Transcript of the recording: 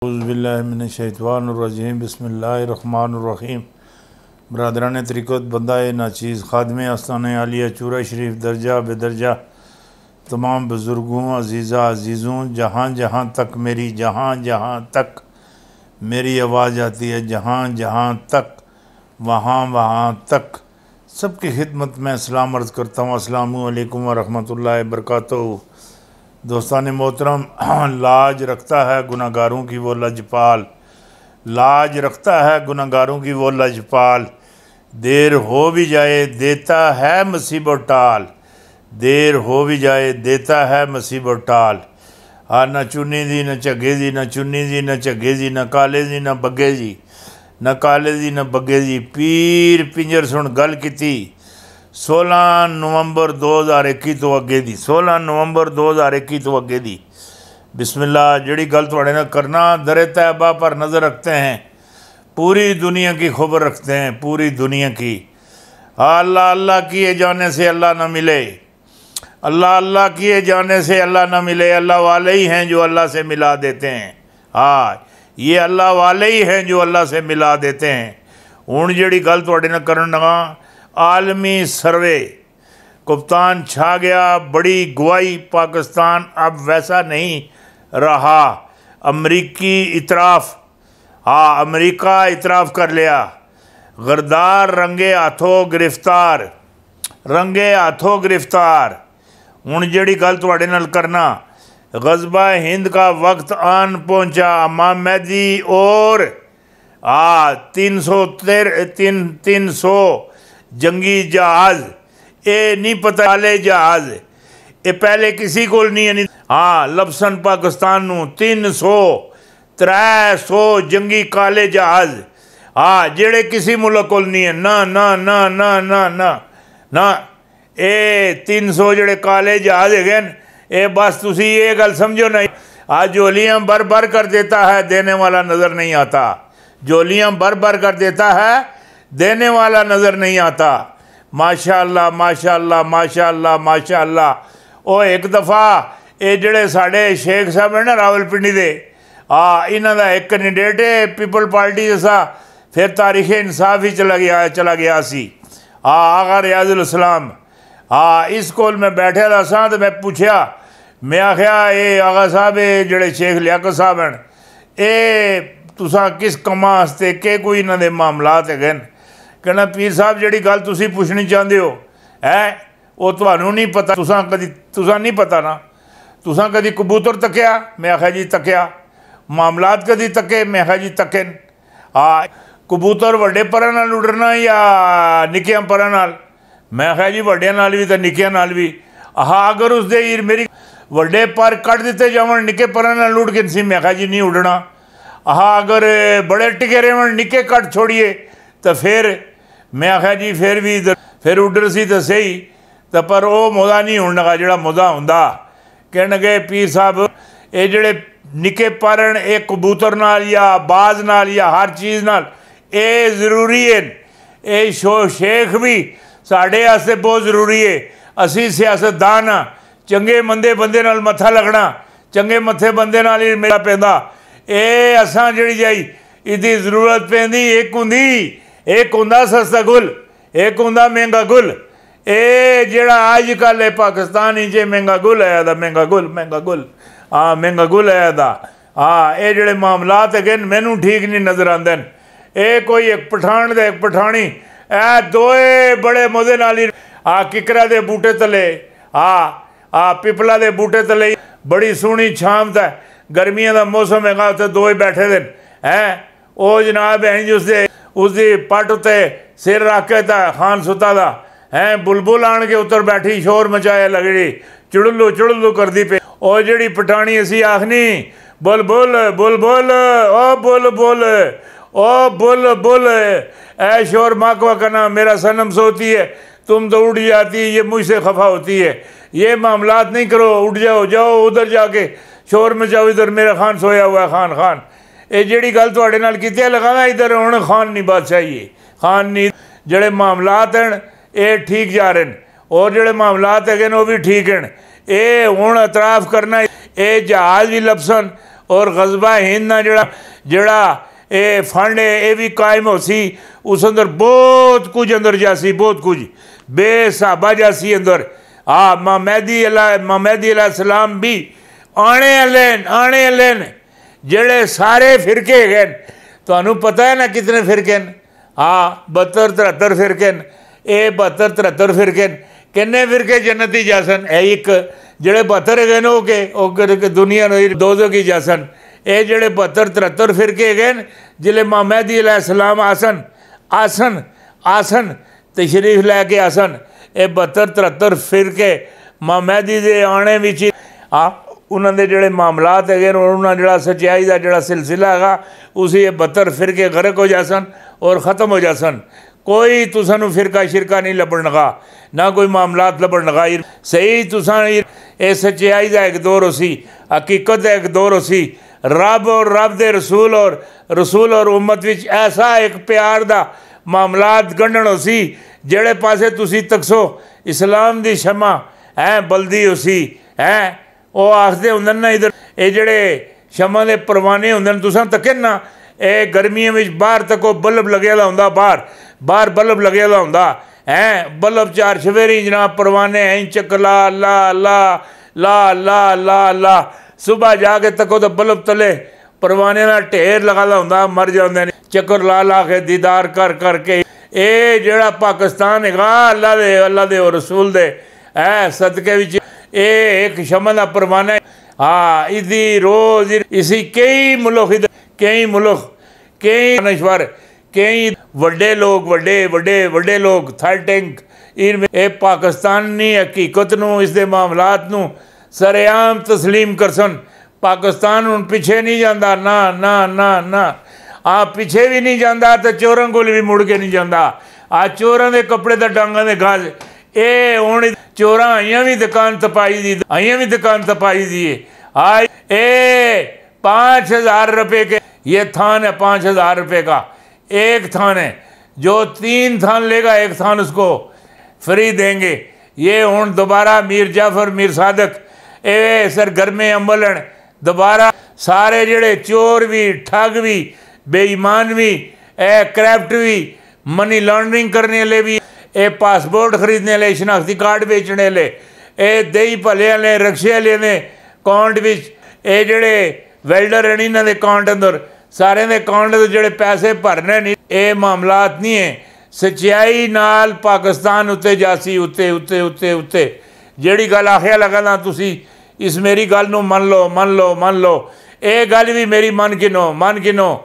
औज़ुबिल्लाहिमिनश्शैतानिर्रजीम बिस्मिल्लाहिर्रहमानिर्रहीम। बरदरान तरीक़त बंदा नाचीज़ खादम आस्तान आलिया चूरा शरीफ दर्जा बेदर्जा तमाम बुज़ुर्गों अज़ीज़ा अज़ीज़ों जहाँ जहाँ तक मेरी आवाज़ आती है, जहाँ जहाँ तक वहाँ वहाँ तक सबकी खिदमत में सलाम अर्ज़ करता हूँ। अस्सलामु अलैकुम व रहमतुल्लाहि व बरकातुहू। दोस्तान मोहतरम, लाज रखता है गुनाहगारों की वो लजपाल, लाज रखता है गुनाहगारों की वो लजपाल। देर हो भी जाए देता है मुसीबत टाल, देर हो भी जाए देता है मुसीबत टाल। न चुनी दी न झग्गे दी, न चुनी दी न झग्गे दी, न काले दी न बग्गे दी, न काले दी न बग्गे दी। पीर पिंजर सुन गल कीती 16 नवंबर 2021 तो अगे दी, 16 नवंबर 2021 तो अगे दी। बिस्मिल्लाह। जड़ी गल थोड़े ना करना, दरे तैयबा पर नज़र रखते हैं, पूरी दुनिया की खबर रखते हैं, पूरी दुनिया की। अल्लाह अल्लाह किए जाने से अल्लाह ना मिले, अल्लाह अल्लाह किए जाने से अल्लाह ना मिले। अल्लाह वाले ही हैं जो अल्लाह से मिला देते हैं। हाँ, ये अल्लाह वाले ही हैं जो अल्लाह से मिला देते हैं। हुण जड़ी गल थोड़े ना करन लगा, आलमी सर्वे कप्तान छा गया, बड़ी गवाही। पाकिस्तान अब वैसा नहीं रहा। अमरीकी इतराफ़, हाँ अमरीका इतराफ़ कर लिया। गरदार रंगे हाथों गिरफ्तार, रंगे हाथों गिरफ्तार। हुण जड़ी गल तुहाडे नाल करना, गज़बा हिंद का वक्त आन पहुँचा। इमाम मेहदी और 300 जंगी जहाज़, ये नहीं पता वाले जहाज़ ये पहले किसी को नहीं है। हाँ, लबसन पाकिस्तान नू 300 जंगी काले जहाज़, हाँ जेड़े किसी मुल्क को नहीं है। ना ना ना ना ना ना ना, ये 300 जड़े काले जहाज़ है, ये बस तुसी ये गल समझो नहीं। आज झोलियाँ भर भर कर देता है, देने वाला नज़र नहीं आता। झोलियाँ भर भर कर देता है, देने वाला नज़र नहीं आता। माशाअल्लाह माशाअल्लाह माशाअल्लाह माशाअल्लाह। ओ एक दफ़ा ये जड़े साढ़े शेख साहब है ना रावलपिंडी दे, इन्हों का एक कैंडिडेट है पीपल पार्टी जैसा, फिर तारीख इंसाफ ही चला गया सी। आगा रियाजुल इस्लाम, इस कोल मैं बैठा था सा तो मैं पूछया, मैं आख्या ये आगा साहब ये जड़े शेख लियाकत साहब हैं, ये तुसा किस कम्मा वास्ते के कोई इन्हों के मामलात है? कहना पीर साहब जड़ी गल तुसी पुछनी चाहते हो है वो तुहानू नहीं पता, तुसा नहीं पता ना। तुसा कदी कबूतर तकिया? मैं आख्या जी तकिया। मामलात कदी तके? मैं आख्या जी तके। कबूतर वड्डे परां नाल उड़ना या निक्कियां परां नाल? मैं आख्या जी वड्डियां नाल भी तो निक्कियां नाल भी। अगर उसदे मेरी वड्डे पर कट दिते जावन निक्के परां नाल उड़ के सी, मैं आख्या जी नहीं उड़ना। अगर बड़े टिके रहन निक्के कट छोड़िए तो फिर मैं आख्या जी फिर भी फिर उड्डर सी तो सही, तो पर वो मज़ा नहीं होने लगा जोड़ा मज़ा होंदा। कहन लगे पीर साहब ये जड़े निक्के पर ये कबूतर नाल या बाज नाल या हर चीज़ नाल ये ज़रूरी है। ये शेख भी साढ़े वास्ते बहुत ज़रूरी है। असी सियासतदान हाँ, चंगे मंदे बंदे नाल मत्था लगना, चंगे मत्थे बंदे नाल ही मेरा पैंदा। ये असां जड़ी जाई इहदी ज़रूरत पैंदी। एक हुंदा सस्ता गुल, एक हुंदा महंगा गुल। ये जेड़ा अजकल है पाकिस्तान ही महंगा गुल है दा, महंगा गुल महंगा गुल है दा। ये जड़े मामलात है मैनू ठीक नहीं नज़र आते हैं। ये कोई एक पठान दे एक पठानी, ए दोए बड़े मजे नाल ही किकरा दे बूटे तले, पिपला दे बूटे तले बड़ी सोहनी छाम है, गर्मियों का मौसम है, उत्थे दो ही बैठे दे हैं। वो जनाब है जी उसकी पट उत्ते सिर रख के खान सुता दा है, बुलबुल आन के उतर बैठी शोर मचाया लगड़ी चुड़लू चुड़लू करती पे। और जड़ी पठानी असी आखनी बुल बुल बुल बुल ओ बुल बुल ओ बुल बुल, ऐ शोर माकवा करना मेरा सनम सोती है, तुम तो उड़ जाती है, ये मुझसे खफा होती है। ये मामलात नहीं करो, उठ जाओ उधर जाके शोर मचाओ, इधर मेरा खान सोया हुआ है। खान ये जड़ी गल तुहाडे नाल कीती लगाना, इधर हुण खान नहीं बादशाही है, खान नहीं। जड़े मामलात हैं ये ठीक जा रहे हैं और जड़े मामलात है वो भी ठीक हैं। ये हुण इतराफ़ करना, ये जहाज़ भी लबसन और गजबा हिंद ना जड़ा ये फंड है ये भी कायम हो सी। उस अंदर बहुत कुछ अंदर जासी, बहुत कुछ बेसाबा जासी अंदर। हाँ, महमदी अलैहिस्सलाम भी आने वाले जेड़े सारे फिरके है। तो पता है ना कितने फिरके न? हाँ, 72-73 फिरके न। ये 72-73 फिरके न। किन्ने फिरके जन्नती जासन? एक जेड़े 72 है न के दुनिया दोजो की जासन। ये जेड़े 72-73 फिरके गए जिले महमदी अलैहिस्सलाम आसन तशरीफ लैके आसन। ये 72-73 फिरके महमदी के आने विच उन्होंने जोड़े मामलात है उन्होंने जोड़ा सच्चाई का जोड़ा सिलसिला है उसी ये 72 फिरके गरक हो जासन और ख़त्म हो जासन। कोई तुसानू फिरका शिरका नहीं लभन लगा, ना कोई मामलात लभन लगा। सही तुसा ये सच्चाई का एक दौर होसी, हकीकत का एक दौर होसी। रब और रब दे रसूल और उम्मत विच ऐसा एक प्यार दा मामलात गंढन होसी जेड़े पासे तुसी तकसो इस्लाम दी शमा है बल्दी होसी है। वो आखते होंगे ना इधर ये जड़े शमा के परवाने होंगे तुसा तके ना ये गर्मियों में बाहर तको बल्ब लगे होंगे, बाहर बल्ब लगे होंगे है। बल्ब चार सवेरे जनाब परवाने हैं चक्कर ला ला ला ला ला ला ला। सुबह जाके तको तो बल्ब तले परवाने का ढेर लगा होंगे, मर जाते हैं चक्कर ला ला के दीदार कर करके। ये जड़ा पाकिस्तान है अल्लाह दे और रसूल दे है सदके विच ये एक शमा का परवाना है। हाँ, इसी रोज़ इसी कई मुल्क कई नश्वर कई वड्डे लोग थर्ड टैंक ये पाकिस्तानी हकीकत नूं इसके मामलात नूं सरेआम तस्लीम करसन। पाकिस्तान हुण पिछे नहीं जाता, ना ना ना ना। हाँ, पिछे भी नहीं जाता तो चोरों को भी मुड़ के नहीं जाता। आ चोरों के कपड़े तो डांगा दे गज ये हूँ चोरा आइया भी दुकान तपाई दी हाँ। ये 5,000 रुपये के ये थान है, 5,000 रुपये का एक थान है। जो 3 थान लेगा एक थान उसको फ्री देंगे। ये हूँ दोबारा मीर जाफर मीर सादक ए सरगर्मे अमलन दोबारा सारे जड़े चोर भी ठग भी बेईमान भी क्रैफ्ट भी मनी लॉन्ड्रिंग करने वाले भी ये पासपोर्ट खरीदने वाले शनाख्ती कार्ड बेचने वाले ये दही भले वाले रक्शे वाले ने अकाउंट विच ये जड़े वेल्डर हैं इन्होंने अकाउंट अंदर सारे दे अकाउंट जोड़े पैसे भरने नहीं ये मामलात नहीं है। सच्चाई नाल पाकिस्तान उत्ते जासी उत्ते उत्ते उत्ते उत्ते जेड़ी गल आखिया लगा तुसी इस मेरी गल नूं मन लो ये गल भी मेरी मन किनो